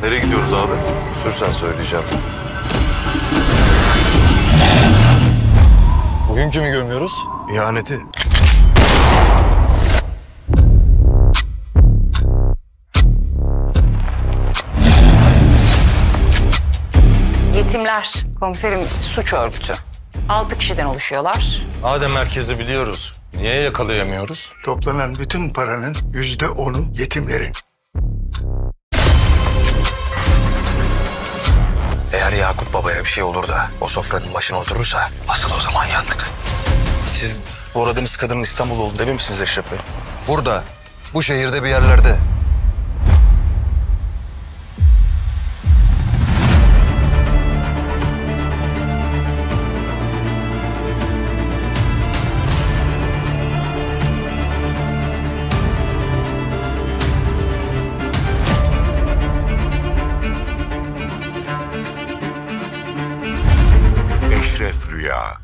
Nereye gidiyoruz abi? Sürsen söyleyeceğim. Bugün kimi gömüyoruz? İhaneti. Yetimler, komiserim suç örgütü. 6 kişiden oluşuyorlar. Madem merkezi biliyoruz, niye yakalayamıyoruz? Toplanan bütün paranın %10'u yetimlerin. Eğer Yakup Baba'ya bir şey olur da o sofranın başına oturursa asıl o zaman yandık. Siz bu aradığınız kadının İstanbul olduğunu emin misiniz Eşref Bey? Burada, bu şehirde bir yerlerde.